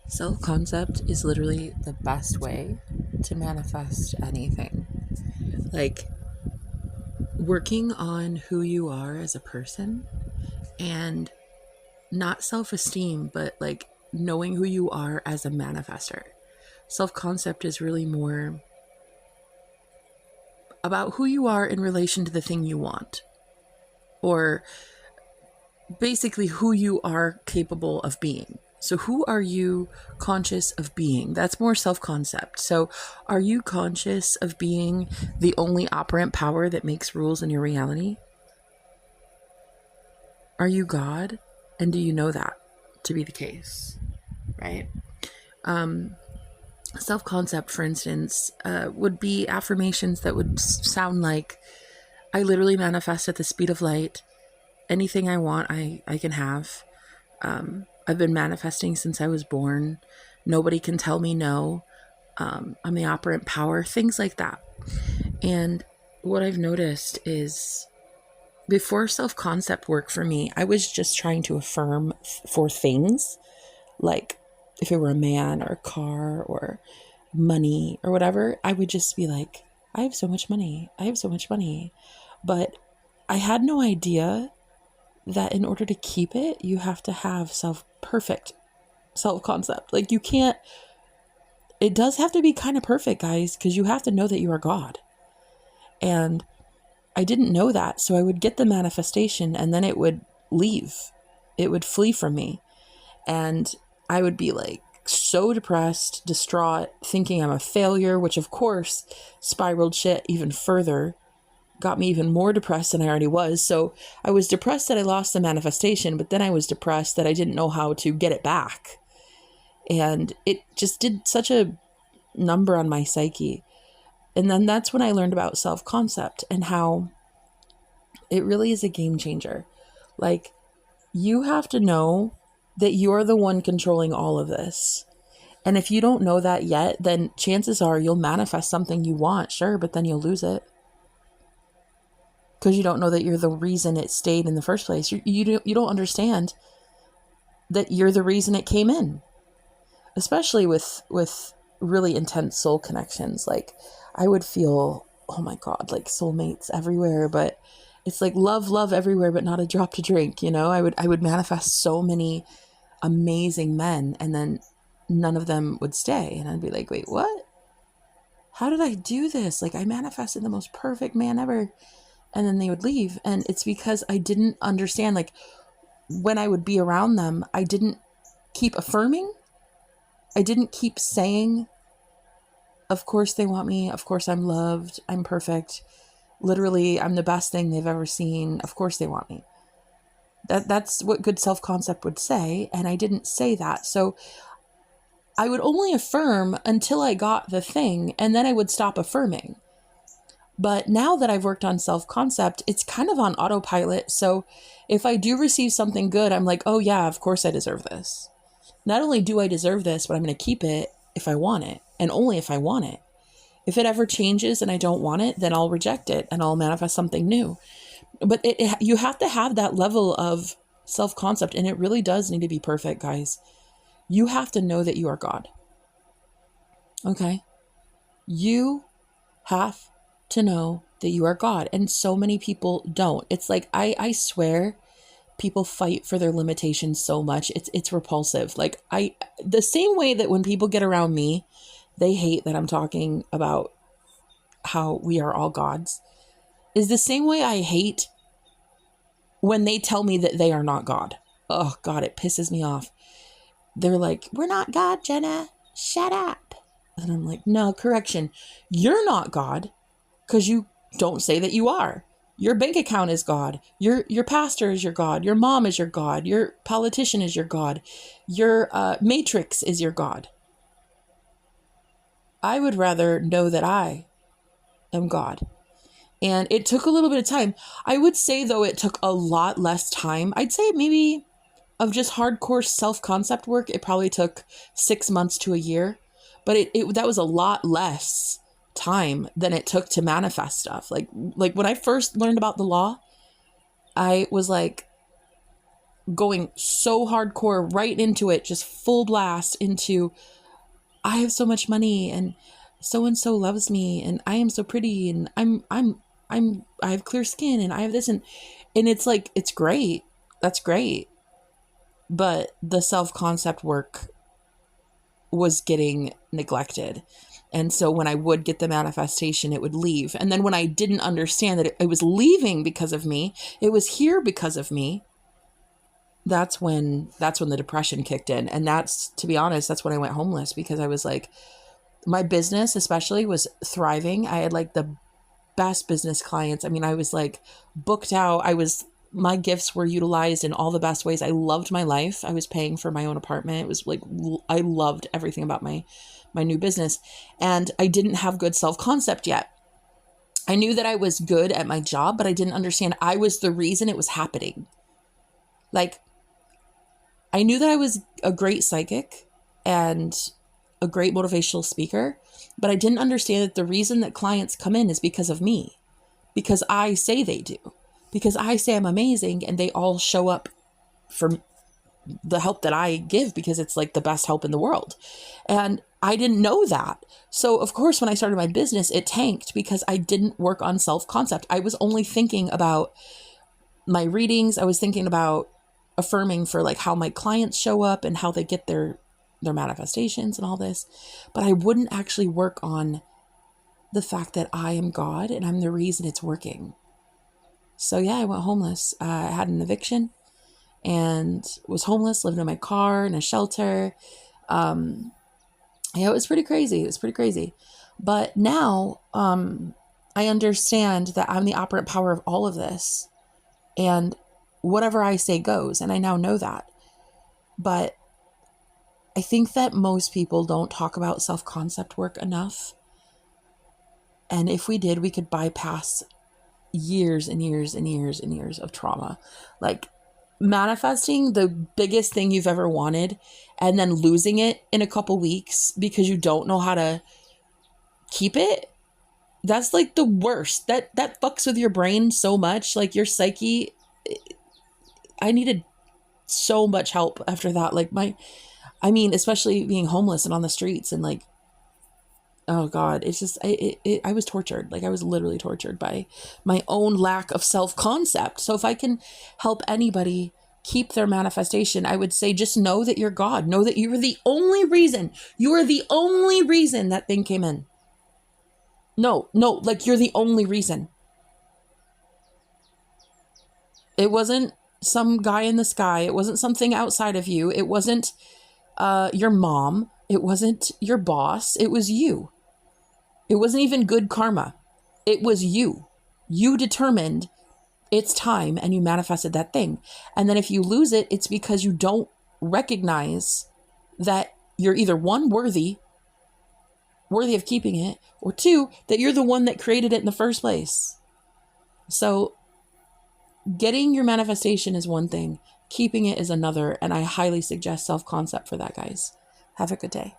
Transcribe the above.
Self-concept is literally the best way to manifest anything. Like, working on who you are as a person, and not self-esteem, but like knowing who you are as a manifester. Self-concept is really more about who you are in relation to the thing you want, or basically who you are capable of being. So who are you conscious of being? That's more self-concept. So are you conscious of being the only operant power that makes rules in your reality? Are you God? And do you know that to be the case? Right? Self-concept, for instance, would be affirmations that would sound like, I literally manifest at the speed of light. Anything I want, I can have. I've been manifesting since I was born. Nobody can tell me no. I'm the operant power, things like that. And what I've noticed is, before self-concept work for me, I was just trying to affirm for things, like if it were a man or a car or money or whatever, I would just be like, I have so much money. I have so much money. But I had no idea that in order to keep it, you have to have perfect self-concept. Like, you can't, it does have to be kind of perfect, guys, because you have to know that you are God. And I didn't know that. So I would get the manifestation and then it would leave. It would flee from me. And I would be like so depressed, distraught, thinking I'm a failure, which of course spiraled shit even further, got me even more depressed than I already was. So I was depressed that I lost the manifestation, but then I was depressed that I didn't know how to get it back. And it just did such a number on my psyche. And then that's when I learned about self-concept and how it really is a game changer. Like, you have to know that you're the one controlling all of this. And if you don't know that yet, then chances are you'll manifest something you want, sure, but then you'll lose it. Because you don't know that you're the reason it stayed in the first place. You don't understand that you're the reason it came in. Especially with really intense soul connections. Like, I would feel, oh my God, like soulmates everywhere, but it's like love everywhere, but not a drop to drink. You know, I would manifest so many amazing men, and then none of them would stay. And I'd be like, wait, what? How did I do this? Like, I manifested the most perfect man ever. And then they would leave. And it's because I didn't understand, like, when I would be around them, I didn't keep affirming. I didn't keep saying, of course they want me. Of course I'm loved. I'm perfect. Literally, I'm the best thing they've ever seen. Of course they want me. That's what good self-concept would say. And I didn't say that. So I would only affirm until I got the thing, and then I would stop affirming. But now that I've worked on self-concept, it's kind of on autopilot. So if I do receive something good, I'm like, oh yeah, of course I deserve this. Not only do I deserve this, but I'm going to keep it if I want it, and only if I want it. If it ever changes and I don't want it, then I'll reject it and I'll manifest something new. But you have to have that level of self-concept, and it really does need to be perfect, guys. You have to know that you are God. Okay? You have to know that you are God. And so many people don't. It's like, I swear, people fight for their limitations so much. It's repulsive. Like, the same way that when people get around me, they hate that I'm talking about how we are all gods, is the same way I hate when they tell me that they are not God. Oh God, it pisses me off. They're like, we're not God, Jenna. Shut up. And I'm like, no, correction. You're not God, because you don't say that you are. Your bank account is God. Your pastor is your God. Your mom is your God. Your politician is your God. Your matrix is your God. I would rather know that I am God. And it took a little bit of time. I would say, though, it took a lot less time. I'd say maybe of just hardcore self-concept work, it probably took 6 months to a year. But that was a lot less time than it took to manifest stuff. Like when I first learned about the law, I was like, going so hardcore right into it, just full blast into, I have so much money and so and so loves me and I am so pretty and I have clear skin and I have this, and it's like, it's great. That's great. But the self-concept work was getting neglected. And so when I would get the manifestation, it would leave. And then when I didn't understand that it was leaving because of me, it was here because of me, that's when the depression kicked in. And that's, to be honest, that's when I went homeless, because I was like, my business especially was thriving. I had like the best business clients. I mean, I was like booked out. My gifts were utilized in all the best ways. I loved my life. I was paying for my own apartment. It was like, I loved everything about my new business. And I didn't have good self-concept yet. I knew that I was good at my job, but I didn't understand I was the reason it was happening. Like, I knew that I was a great psychic and a great motivational speaker, but I didn't understand that the reason that clients come in is because of me, because I say they do, because I say I'm amazing, and they all show up for the help that I give because it's like the best help in the world. And I didn't know that. So of course, when I started my business, it tanked because I didn't work on self-concept. I was only thinking about my readings. I was thinking about affirming for like how my clients show up and how they get their manifestations and all this. But I wouldn't actually work on the fact that I am God and I'm the reason it's working. So yeah, I went homeless. I had an eviction and was homeless, living in my car in a shelter. Yeah, it was pretty crazy. But now, I understand that I'm the operant power of all of this, and whatever I say goes. And I now know that. But I think that most people don't talk about self-concept work enough. And if we did, we could bypass years and years and years and years of trauma. Like, manifesting the biggest thing you've ever wanted and then losing it in a couple weeks because you don't know how to keep it. That's like the worst. That fucks with your brain so much. Like, your psyche, I needed so much help after that. Like, especially being homeless and on the streets and like, oh God, it's just, I was tortured. Like, I was literally tortured by my own lack of self-concept. So if I can help anybody keep their manifestation, I would say, just know that you're God. Know that you are the only reason. You are the only reason that thing came in. No, like, you're the only reason. It wasn't some guy in the sky. It wasn't something outside of you. It wasn't your mom. It wasn't your boss. It was you. It wasn't even good karma. It was you. You determined it's time and you manifested that thing. And then if you lose it, it's because you don't recognize that you're either one, worthy of keeping it, or two, that you're the one that created it in the first place. So getting your manifestation is one thing, keeping it is another. And I highly suggest self-concept for that, guys. Have a good day.